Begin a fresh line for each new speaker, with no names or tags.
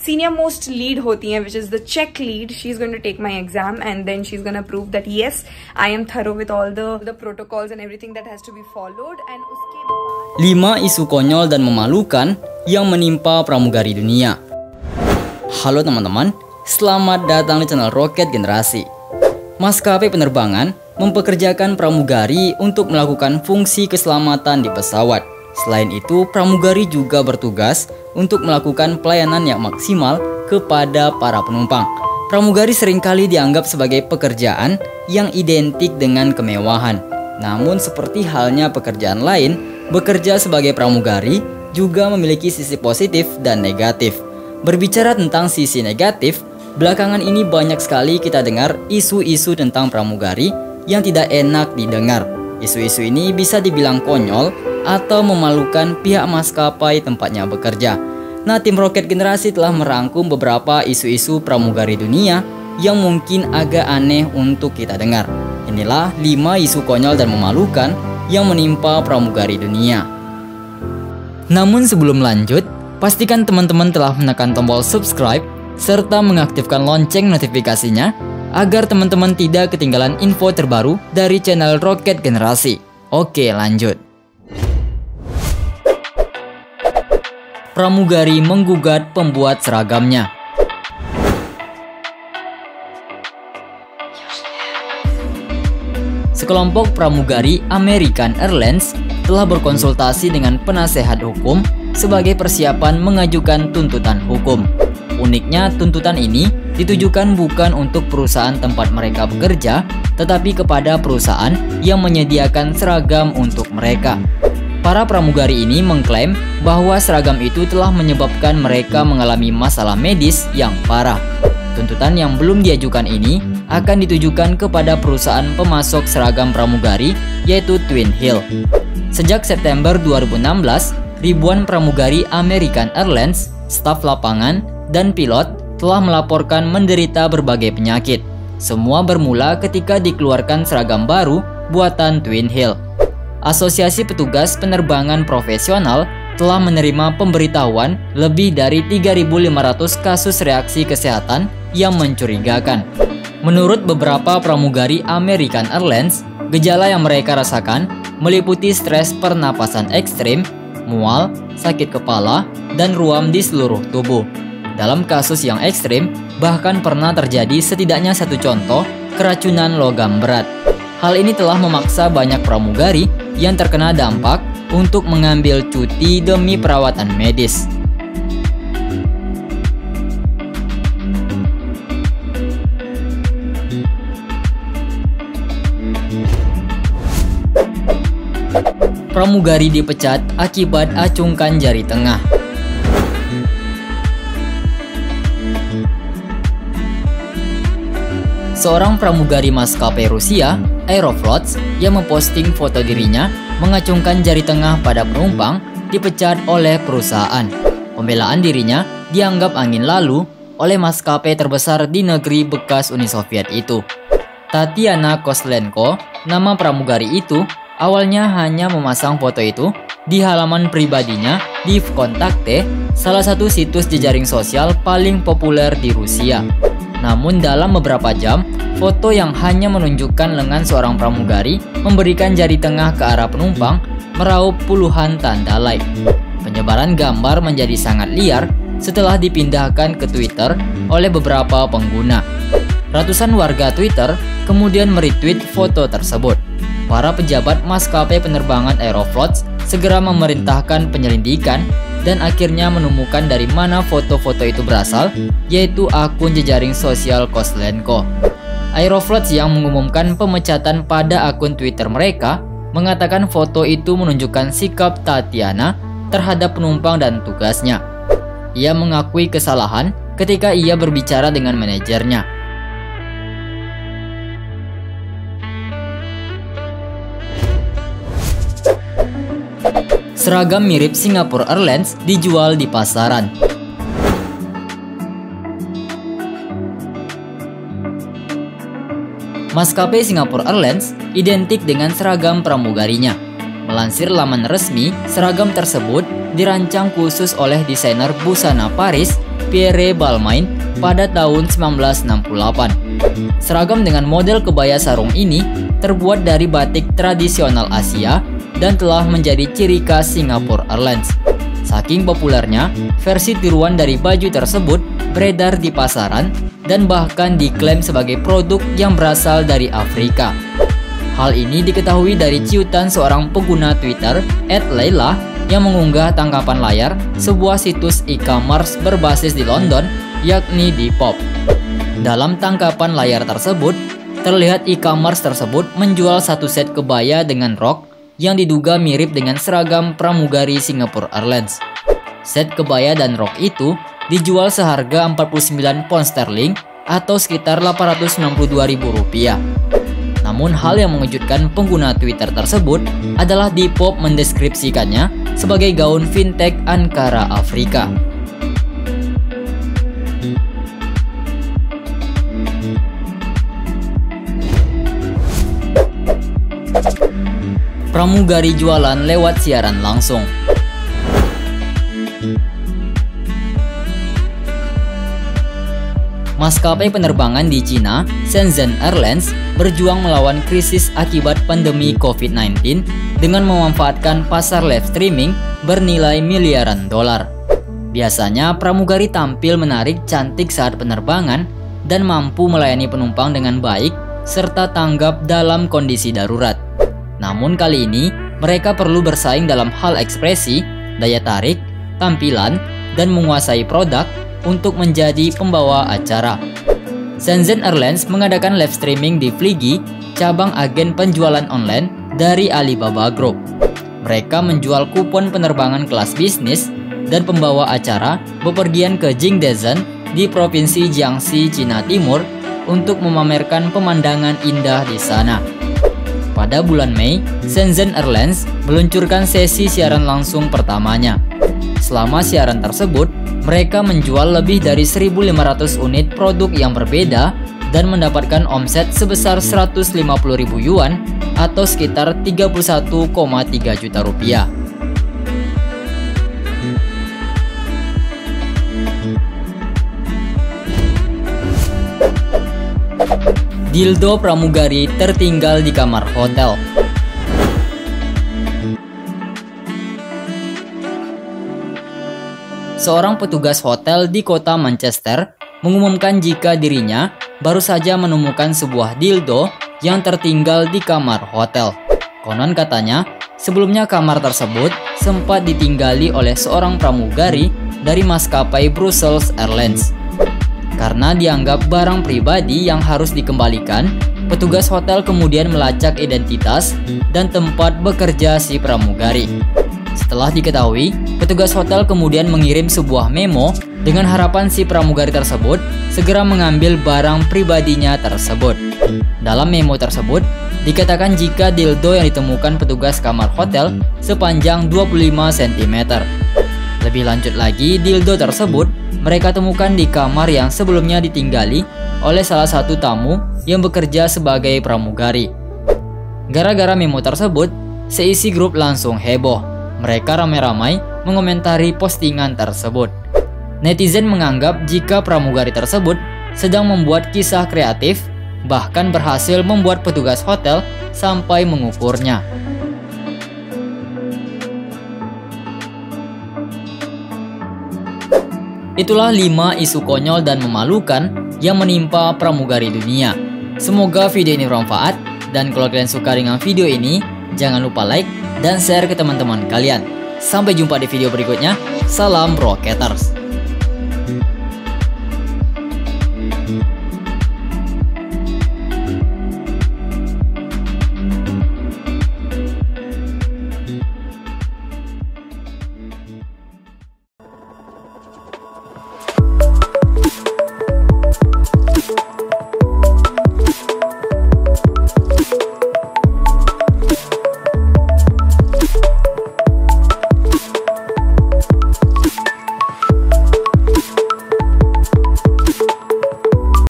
senior most lead hoti hai, which is the check lead. She's going to take my exam and then she's going to prove that yes, I am thorough with all the protocols and everything that has to be followed. And
5 isu konyol dan memalukan yang menimpa pramugari dunia. Halo teman-teman, selamat datang di channel Roket Generasi. Maskapai penerbangan mempekerjakan pramugari untuk melakukan fungsi keselamatan di pesawat. Selain itu, pramugari juga bertugas untuk melakukan pelayanan yang maksimal kepada para penumpang. Pramugari seringkali dianggap sebagai pekerjaan yang identik dengan kemewahan. Namun seperti halnya pekerjaan lain, bekerja sebagai pramugari juga memiliki sisi positif dan negatif. Berbicara tentang sisi negatif, belakangan ini banyak sekali kita dengar isu-isu tentang pramugari yang tidak enak didengar. Isu-isu ini bisa dibilang konyol atau memalukan pihak maskapai tempatnya bekerja. Nah, tim Roket Generasi telah merangkum beberapa isu-isu pramugari dunia yang mungkin agak aneh untuk kita dengar. Inilah 5 isu konyol dan memalukan yang menimpa pramugari dunia. Namun sebelum lanjut, pastikan teman-teman telah menekan tombol subscribe serta mengaktifkan lonceng notifikasinya agar teman-teman tidak ketinggalan info terbaru dari channel Roket Generasi. Oke, lanjut. Pramugari menggugat pembuat seragamnya. Sekelompok pramugari American Airlines telah berkonsultasi dengan penasehat hukum sebagai persiapan mengajukan tuntutan hukum. Uniknya, tuntutan ini ditujukan bukan untuk perusahaan tempat mereka bekerja, tetapi kepada perusahaan yang menyediakan seragam untuk mereka. Para pramugari ini mengklaim bahwa seragam itu telah menyebabkan mereka mengalami masalah medis yang parah. Tuntutan yang belum diajukan ini akan ditujukan kepada perusahaan pemasok seragam pramugari, yaitu Twin Hill. Sejak September 2016, ribuan pramugari American Airlines, staf lapangan, dan pilot telah melaporkan menderita berbagai penyakit. Semua bermula ketika dikeluarkan seragam baru buatan Twin Hill. Asosiasi Petugas Penerbangan Profesional telah menerima pemberitahuan lebih dari 3.500 kasus reaksi kesehatan yang mencurigakan. Menurut beberapa pramugari American Airlines, gejala yang mereka rasakan meliputi stres pernapasan ekstrim, mual, sakit kepala, dan ruam di seluruh tubuh. Dalam kasus yang ekstrim, bahkan pernah terjadi setidaknya 1 contoh keracunan logam berat. Hal ini telah memaksa banyak pramugari yang terkena dampak untuk mengambil cuti demi perawatan medis. Pramugari dipecat akibat acungkan jari tengah. Seorang pramugari maskapai Rusia, Aeroflot, yang memposting foto dirinya mengacungkan jari tengah pada penumpang dipecat oleh perusahaan. Pembelaan dirinya dianggap angin lalu oleh maskapai terbesar di negeri bekas Uni Soviet itu. Tatiana Koslenko, nama pramugari itu, awalnya hanya memasang foto itu di halaman pribadinya di VKontakte, salah satu situs jejaring sosial paling populer di Rusia. Namun dalam beberapa jam, foto yang hanya menunjukkan lengan seorang pramugari memberikan jari tengah ke arah penumpang meraup puluhan tanda like. Penyebaran gambar menjadi sangat liar setelah dipindahkan ke Twitter oleh beberapa pengguna. Ratusan warga Twitter kemudian meretweet foto tersebut. Para pejabat maskapai penerbangan Aeroflot segera memerintahkan penyelidikan dan akhirnya menemukan dari mana foto-foto itu berasal, yaitu akun jejaring sosial Koslenko. Aeroflot yang mengumumkan pemecatan pada akun Twitter mereka mengatakan foto itu menunjukkan sikap Tatiana terhadap penumpang dan tugasnya. Ia mengakui kesalahan ketika ia berbicara dengan manajernya. Seragam mirip Singapore Airlines dijual di pasaran. Maskapai Singapore Airlines identik dengan seragam pramugarinya. Melansir laman resmi, seragam tersebut dirancang khusus oleh desainer busana Paris Pierre Balmain pada tahun 1968. Seragam dengan model kebaya sarung ini terbuat dari batik tradisional Asia dan telah menjadi ciri khas Singapore Airlines. Saking populernya, versi tiruan dari baju tersebut beredar di pasaran dan bahkan diklaim sebagai produk yang berasal dari Afrika. Hal ini diketahui dari ciutan seorang pengguna Twitter @Layla yang mengunggah tangkapan layar sebuah situs e-commerce berbasis di London, yakni Depop. Dalam tangkapan layar tersebut, terlihat e-commerce tersebut menjual satu set kebaya dengan rok yang diduga mirip dengan seragam pramugari Singapore Airlines. Set kebaya dan rok itu dijual seharga 49 pound sterling atau sekitar Rp862.000. Namun hal yang mengejutkan pengguna Twitter tersebut adalah Depop mendeskripsikannya sebagai gaun fintech Ankara Afrika. Pramugari jualan lewat siaran langsung. Maskapai penerbangan di Cina, Shenzhen Airlines, berjuang melawan krisis akibat pandemi COVID-19 dengan memanfaatkan pasar live streaming bernilai miliaran dolar. Biasanya, pramugari tampil menarik cantik saat penerbangan dan mampu melayani penumpang dengan baik serta tanggap dalam kondisi darurat. Namun kali ini, mereka perlu bersaing dalam hal ekspresi, daya tarik, tampilan, dan menguasai produk untuk menjadi pembawa acara. Shenzhen Airlines mengadakan live streaming di Fliggy, cabang agen penjualan online dari Alibaba Group. Mereka menjual kupon penerbangan kelas bisnis dan pembawa acara bepergian ke Jingdezhen di Provinsi Jiangxi, Cina Timur untuk memamerkan pemandangan indah di sana. Pada bulan Mei, Shenzhen Airlines meluncurkan sesi siaran langsung pertamanya. Selama siaran tersebut, mereka menjual lebih dari 1.500 unit produk yang berbeda dan mendapatkan omset sebesar 150.000 yuan atau sekitar 31,3 juta rupiah. Dildo pramugari tertinggal di kamar hotel. Seorang petugas hotel di kota Manchester mengumumkan jika dirinya baru saja menemukan sebuah dildo yang tertinggal di kamar hotel. Konon katanya, sebelumnya kamar tersebut sempat ditinggali oleh seorang pramugari dari maskapai Brussels Airlines. Karena dianggap barang pribadi yang harus dikembalikan, petugas hotel kemudian melacak identitas dan tempat bekerja si pramugari. Setelah diketahui, petugas hotel kemudian mengirim sebuah memo dengan harapan si pramugari tersebut segera mengambil barang pribadinya tersebut. Dalam memo tersebut, dikatakan jika dildo yang ditemukan petugas kamar hotel sepanjang 25 cm. Lebih lanjut lagi, dildo tersebut mereka temukan di kamar yang sebelumnya ditinggali oleh salah satu tamu yang bekerja sebagai pramugari. Gara-gara memo tersebut, seisi grup langsung heboh. Mereka ramai-ramai mengomentari postingan tersebut. Netizen menganggap jika pramugari tersebut sedang membuat kisah kreatif, bahkan berhasil membuat petugas hotel sampai mengukurnya. Itulah 5 isu konyol dan memalukan yang menimpa pramugari dunia. Semoga video ini bermanfaat, dan kalau kalian suka dengan video ini, jangan lupa like dan share ke teman-teman kalian. Sampai jumpa di video berikutnya. Salam Rocketers.